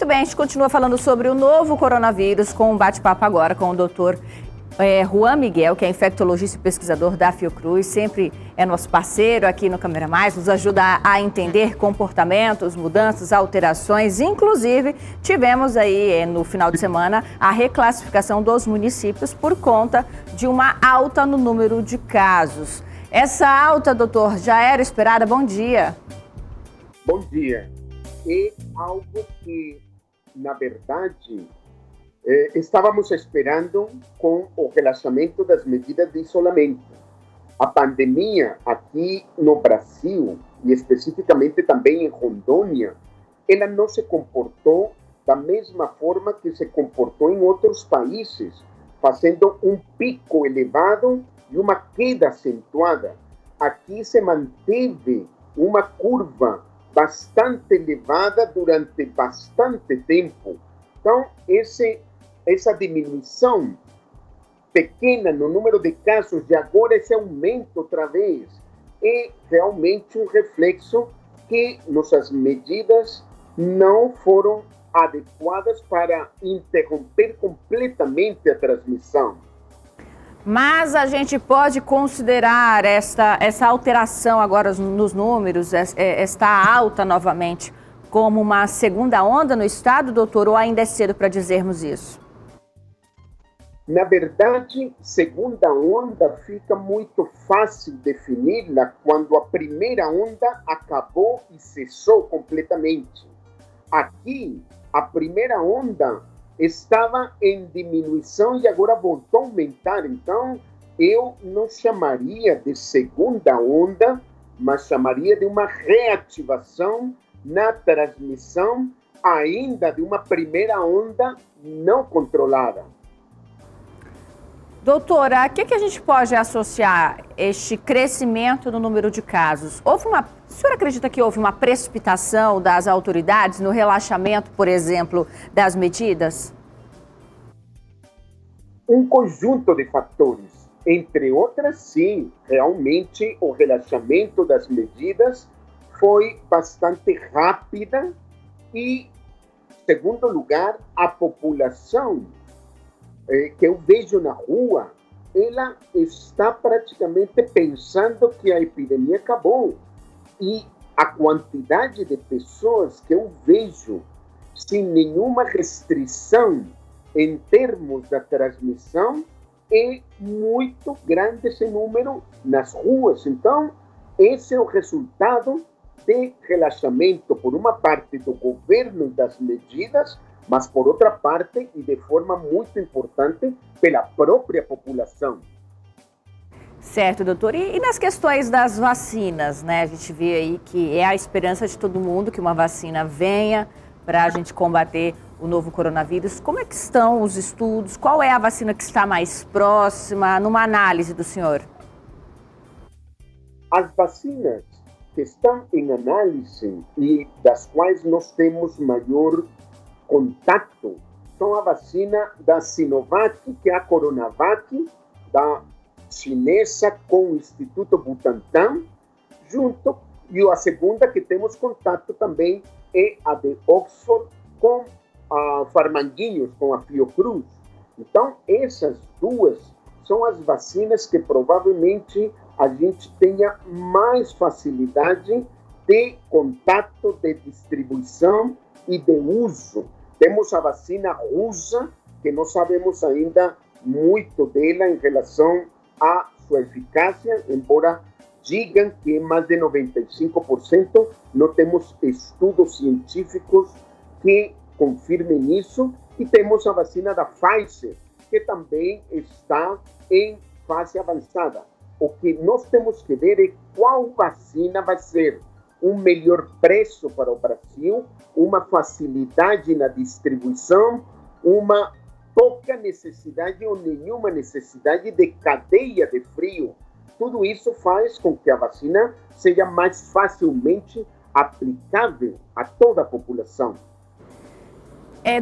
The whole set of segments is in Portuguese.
Muito bem, a gente continua falando sobre o novo coronavírus com um bate-papo agora com o doutor Juan Miguel, que é infectologista e pesquisador da Fiocruz, sempre é nosso parceiro aqui no Câmera Mais, nos ajuda a entender comportamentos, mudanças, alterações. Inclusive, tivemos aí no final de semana a reclassificação dos municípios por conta de uma alta no número de casos. Essa alta, doutor, já era esperada? Bom dia. Bom dia. É algo que, na verdade, estávamos esperando com o relaxamento das medidas de isolamento. A pandemia aqui no Brasil, e especificamente também em Rondônia, ela não se comportou da mesma forma que se comportou em outros países, fazendo um pico elevado e uma queda acentuada. Aqui se manteve uma curva bastante elevada durante bastante tempo. Então, essa diminuição pequena no número de casos e agora esse aumento outra vez é realmente um reflexo que nossas medidas não foram adequadas para interromper completamente a transmissão. Mas a gente pode considerar essa alteração agora nos números, esta alta novamente, como uma segunda onda no estado, doutor, ou ainda é cedo para dizermos isso? Na verdade, segunda onda fica muito fácil definir-la quando a primeira onda acabou e cessou completamente. Aqui, a primeira onda estava em diminuição e agora voltou a aumentar. Então, eu não chamaria de segunda onda, mas chamaria de uma reativação na transmissão ainda de uma primeira onda não controlada. Doutora, a que a gente pode associar este crescimento no número de casos? A senhora acredita que houve uma precipitação das autoridades no relaxamento, por exemplo, das medidas? Um conjunto de fatores. Entre outras, sim, realmente o relaxamento das medidas foi bastante rápida e, em segundo lugar, a população que eu vejo na rua, ela está praticamente pensando que a epidemia acabou. E a quantidade de pessoas que eu vejo sem nenhuma restrição em termos da transmissão é muito grande esse número nas ruas. Então, esse é o resultado de relaxamento, por uma parte, do governo e das medidas, mas por outra parte, e de forma muito importante, pela própria população. Certo, doutor. E nas questões das vacinas, né? A gente vê aí que é a esperança de todo mundo que uma vacina venha para a gente combater o novo coronavírus. Como é que estão os estudos? Qual é a vacina que está mais próxima, numa análise do senhor? As vacinas que estão em análise e das quais nós temos maior contato são a vacina da Sinovac, que é a Coronavac, da chinesa com o Instituto Butantan, junto, e a segunda que temos contato também é a de Oxford com a Farmanguinhos, com a Fiocruz. Então, essas duas são as vacinas que provavelmente a gente tenha mais facilidade de contato, de distribuição e de uso. Temos a vacina russa, que não sabemos ainda muito dela em relação à sua eficácia, embora digam que é mais de 95%, não temos estudos científicos que confirmem isso. E temos a vacina da Pfizer, que também está em fase avançada. O que nós temos que ver é qual vacina vai ser um melhor preço para o Brasil, uma facilidade na distribuição, uma pouca necessidade ou nenhuma necessidade de cadeia de frio. Tudo isso faz com que a vacina seja mais facilmente aplicável a toda a população.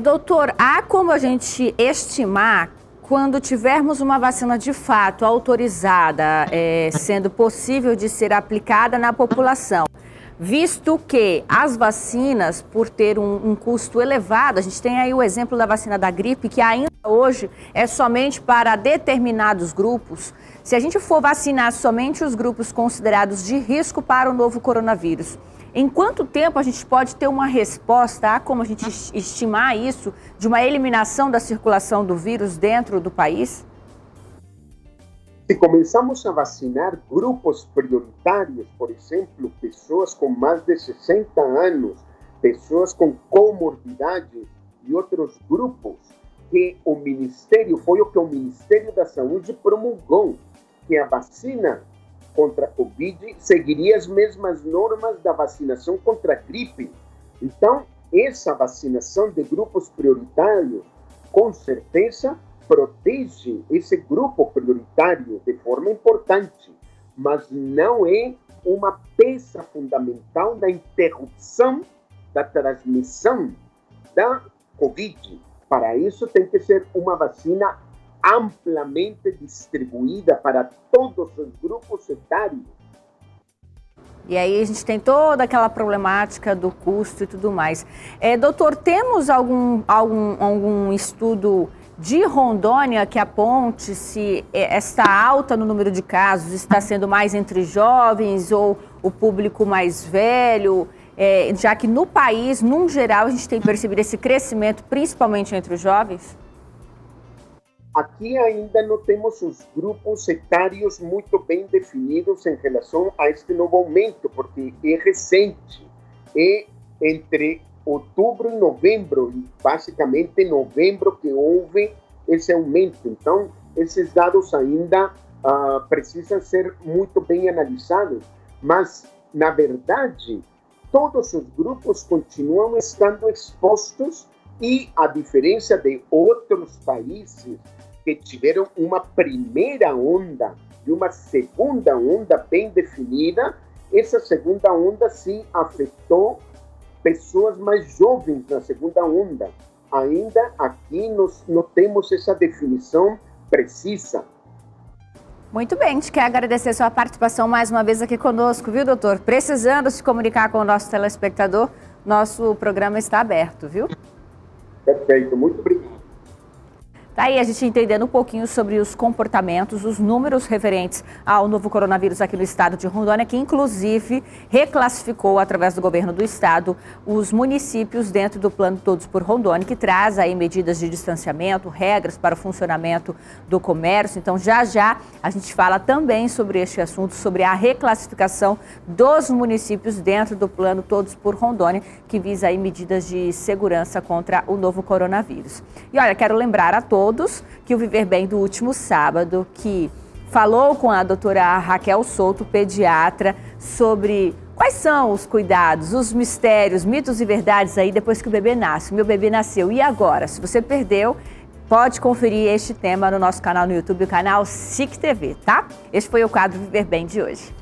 Doutor, há como a gente estimar quando tivermos uma vacina de fato autorizada, sendo possível de ser aplicada na população? visto que as vacinas, por ter um custo elevado, a gente tem aí o exemplo da vacina da gripe, que ainda hoje é somente para determinados grupos. Se a gente for vacinar somente os grupos considerados de risco para o novo coronavírus, em quanto tempo a gente pode ter uma resposta, há como a gente estimar isso, de uma eliminação da circulação do vírus dentro do país? Se começamos a vacinar grupos prioritários, por exemplo, pessoas com mais de 60 anos, pessoas com comorbidade e outros grupos, que o Ministério, foi o que o Ministério da Saúde promulgou, que a vacina contra a Covid seguiria as mesmas normas da vacinação contra a gripe. Então, essa vacinação de grupos prioritários, com certeza, protege esse grupo prioritário de forma importante, mas não é uma peça fundamental na interrupção da transmissão da Covid. Para isso, tem que ser uma vacina amplamente distribuída para todos os grupos etários. E aí a gente tem toda aquela problemática do custo e tudo mais. Doutor, temos algum estudo de Rondônia que aponte se esta alta no número de casos está sendo mais entre jovens ou o público mais velho, já que no país, num geral, a gente tem percebido esse crescimento, principalmente entre os jovens? Aqui ainda não temos os grupos etários muito bem definidos em relação a este novo aumento, porque é recente, é entre outubro e novembro, e basicamente em novembro que houve esse aumento. Então, esses dados ainda precisam ser muito bem analisados, mas, na verdade, todos os grupos continuam estando expostos e, a diferença de outros países que tiveram uma primeira onda e uma segunda onda bem definida, essa segunda onda sim afetou pessoas mais jovens na segunda onda. Ainda aqui nós não temos essa definição precisa. Muito bem, a gente quer agradecer a sua participação mais uma vez aqui conosco, viu, doutor? Precisando se comunicar com o nosso telespectador, nosso programa está aberto, viu? Perfeito, muito obrigado. Tá aí a gente entendendo um pouquinho sobre os comportamentos, os números referentes ao novo coronavírus aqui no estado de Rondônia, que inclusive reclassificou através do governo do estado os municípios dentro do plano Todos por Rondônia, que traz aí medidas de distanciamento, regras para o funcionamento do comércio. Então já a gente fala também sobre este assunto, sobre a reclassificação dos municípios dentro do plano Todos por Rondônia, que visa aí medidas de segurança contra o novo coronavírus. E olha, quero lembrar a todos que o Viver Bem do último sábado, que falou com a doutora Raquel Souto, pediatra, sobre quais são os cuidados, os mistérios, mitos e verdades aí depois que o bebê nasce. Meu bebê nasceu, e agora? Se você perdeu, pode conferir este tema no nosso canal no YouTube, o canal SIC TV, tá? Este foi o quadro Viver Bem de hoje.